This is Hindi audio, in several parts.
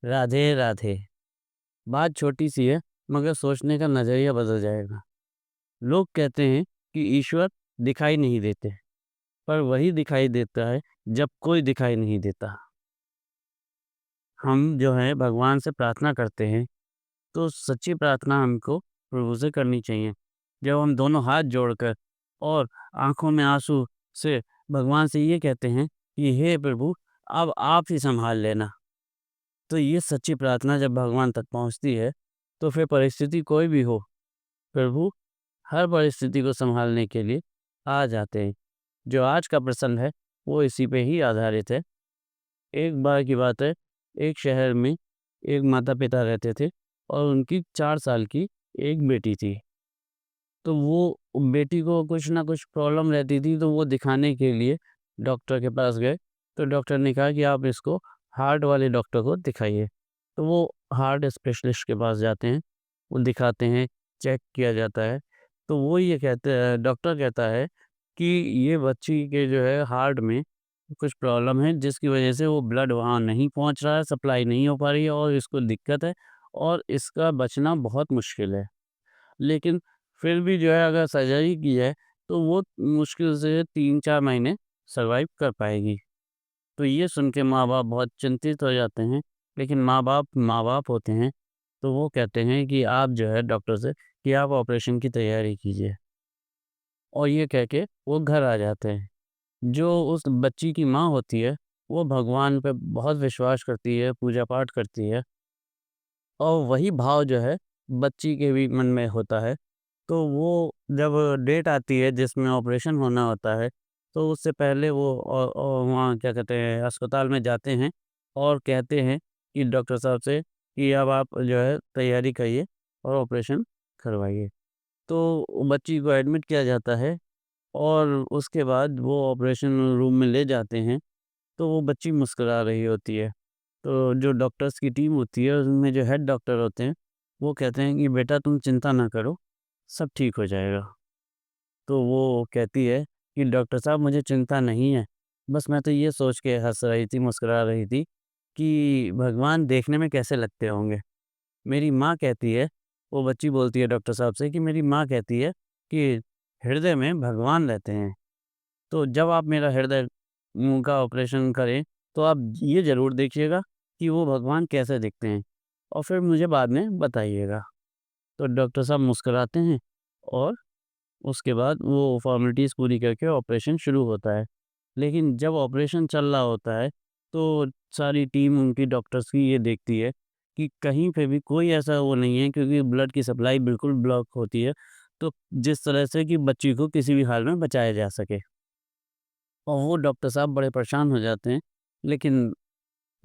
राधे राधे। बात छोटी सी है मगर सोचने का नजरिया बदल जाएगा। लोग कहते हैं कि ईश्वर दिखाई नहीं देते, पर वही दिखाई देता है जब कोई दिखाई नहीं देता। हम जो है भगवान से प्रार्थना करते हैं, तो सच्ची प्रार्थना हमको प्रभु से करनी चाहिए। जब हम दोनों हाथ जोड़कर और आंखों में आंसू से भगवान से ये कहते हैं कि हे प्रभु, अब आप ही संभाल लेना। तो ये सच्ची प्रार्थना जब भगवान तक पहुँचती है, तो फिर परिस्थिति कोई भी हो, प्रभु हर परिस्थिति को सँभालने के लिए आ जाते हैं। जो आज का प्रसंग है, वो इसी पे ही आधारित है। एक बार की बात है, एक शहर में एक माता-पिता रहते थे और उनकी 4 साल की एक बेटी थी। तो वो बेटी को कुछ ना कुछ प्रॉब्लम रहती थी, तो वो दिखाने के लिए डॉक्टर के पास गए। तो डॉक्टर ने कहा कि आप इसको हार्ट वाले डॉक्टर को दिखाइए। तो वो हार्ट स्पेशलिस्ट के पास जाते हैं, वो दिखाते हैं, चेक किया जाता है। तो वो ये कहते हैं, डॉक्टर कहता है कि ये बच्ची के जो है हार्ट में कुछ प्रॉब्लम है, जिसकी वजह से वो ब्लड वहाँ नहीं पहुँच रहा है, सप्लाई नहीं हो पा रही है और इसको दिक्कत है और इसका बचना बहुत मुश्किल है। लेकिन फिर भी जो है अगर सर्जरी की है, तो वो मुश्किल से 3-4 महीने सर्वाइव कर पाएगी। तो ये सुन के माँ-बाप बहुत चिंतित हो जाते हैं, लेकिन माँ-बाप होते हैं, तो वो कहते हैं कि आप जो है डॉक्टर से कि आप ऑपरेशन की तैयारी कीजिए और ये कह के वो घर आ जाते हैं। जो उस बच्ची की माँ होती है, वो भगवान पे बहुत विश्वास करती है, पूजा-पाठ करती है और वही भाव जो है बच्ची के भी मन में होता है। तो वो जब डेट आती है जिसमें ऑपरेशन होना होता है, तो उससे पहले वो वहाँ क्या कहते हैं अस्पताल में जाते हैं और कहते हैं कि डॉक्टर साहब से कि अब आप जो है तैयारी करिए और ऑपरेशन करवाइए। तो बच्ची को एडमिट किया जाता है और उसके बाद वो ऑपरेशन रूम में ले जाते हैं, तो वो बच्ची मुस्कुरा रही होती है। तो जो डॉक्टर्स की टीम होती है, उसमें जो हेड डॉक्टर होते हैं, वो कहते हैं कि बेटा तुम चिंता ना करो, सब ठीक हो जाएगा। तो वो कहती है कि डॉक्टर साहब मुझे चिंता नहीं है, बस मैं तो ये सोच के हँस रही थी, मुस्कुरा रही थी कि भगवान देखने में कैसे लगते होंगे। मेरी माँ कहती है, वो बच्ची बोलती है डॉक्टर साहब से कि मेरी माँ कहती है कि हृदय में भगवान रहते हैं। तो जब आप मेरा हृदय का ऑपरेशन करें, तो आप ये ज़रूर देखिएगा कि वो भगवान कैसे दिखते हैं और फिर मुझे बाद में बताइएगा। तो डॉक्टर साहब मुस्कुराते हैं और उसके बाद वो फ़ॉर्मेलिटीज़ पूरी करके ऑपरेशन शुरू होता है। लेकिन जब ऑपरेशन चल रहा होता है, तो सारी टीम उनकी डॉक्टर्स की ये देखती है कि कहीं पे भी कोई ऐसा वो नहीं है क्योंकि ब्लड की सप्लाई बिल्कुल ब्लॉक होती है, तो जिस तरह से कि बच्ची को किसी भी हाल में बचाया जा सके। और वो डॉक्टर साहब बड़े परेशान हो जाते हैं, लेकिन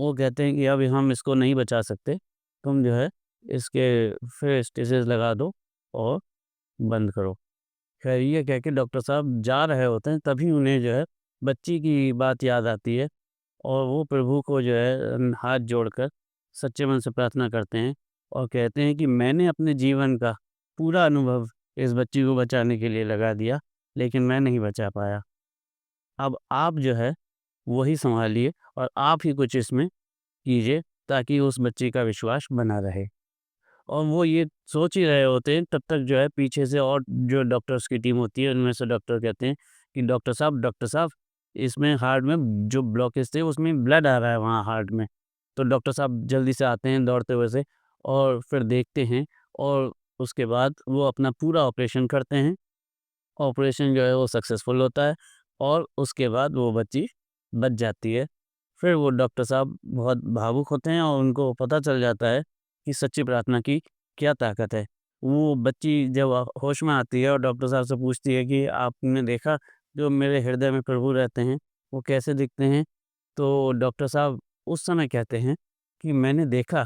वो कहते हैं कि अब हम इसको नहीं बचा सकते, तुम जो है इसके फिर स्टिचेज़ लगा दो और बंद करो। खैर ये कह के डॉक्टर साहब जा रहे होते हैं, तभी उन्हें जो है बच्ची की बात याद आती है और वो प्रभु को जो है हाथ जोड़कर सच्चे मन से प्रार्थना करते हैं और कहते हैं कि मैंने अपने जीवन का पूरा अनुभव इस बच्ची को बचाने के लिए लगा दिया, लेकिन मैं नहीं बचा पाया। अब आप जो है वही सँभालिए और आप ही कुछ इसमें कीजिए ताकि उस बच्ची का विश्वास बना रहे। और वो ये सोच ही रहे होते हैं, तब तक जो है पीछे से और जो डॉक्टर्स की टीम होती है, उनमें से डॉक्टर कहते हैं कि डॉक्टर साहब, इसमें हार्ट में जो ब्लॉकेज थे, उसमें ब्लड आ रहा है वहाँ हार्ट में। तो डॉक्टर साहब जल्दी से आते हैं दौड़ते हुए से और फिर देखते हैं और उसके बाद वो अपना पूरा ऑपरेशन करते हैं। ऑपरेशन जो है वो सक्सेसफुल होता है और उसके बाद वो बच्ची बच जाती है। फिर वो डॉक्टर साहब बहुत भावुक होते हैं और उनको पता चल जाता है कि सच्ची प्रार्थना की क्या ताकत है। वो बच्ची जब होश में आती है और डॉक्टर साहब से पूछती है कि आपने देखा जो मेरे हृदय में प्रभु रहते हैं, वो कैसे दिखते हैं? तो डॉक्टर साहब उस समय कहते हैं कि मैंने देखा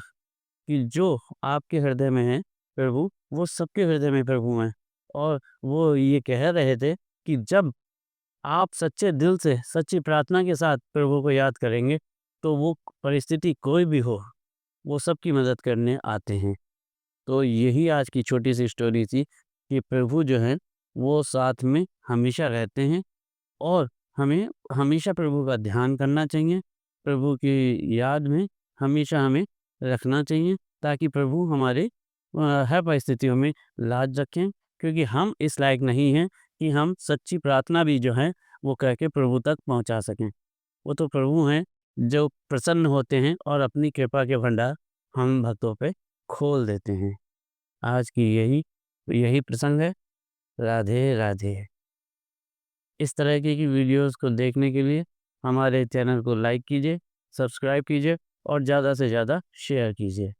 कि जो आपके हृदय में है प्रभु, वो सबके हृदय में प्रभु हैं। और वो ये कह रहे थे कि जब आप सच्चे दिल से, सच्ची प्रार्थना के साथ प्रभु को याद करेंगे, तो वो परिस्थिति कोई भी हो, वो सबकी मदद करने आते हैं। तो यही आज की छोटी-सी स्टोरी थी कि प्रभु जो हैं, वो साथ में हमेशा रहते हैं और हमें हमेशा प्रभु का ध्यान करना चाहिए। प्रभु की याद में हमेशा हमें रखना चाहिए ताकि प्रभु हमारे हर परिस्थितियों में लाज रखें, क्योंकि हम इस लायक नहीं हैं कि हम सच्ची प्रार्थना भी जो है वो करके प्रभु तक पहुंचा सकें। वो तो प्रभु हैं जो प्रसन्न होते हैं और अपनी कृपा के भंडार हम भक्तों पे खोल देते हैं। आज की यही यही प्रसंग है। राधे राधे। इस तरह की वीडियोस को देखने के लिए हमारे चैनल को लाइक कीजिए, सब्सक्राइब कीजिए और ज़्यादा से ज़्यादा शेयर कीजिए।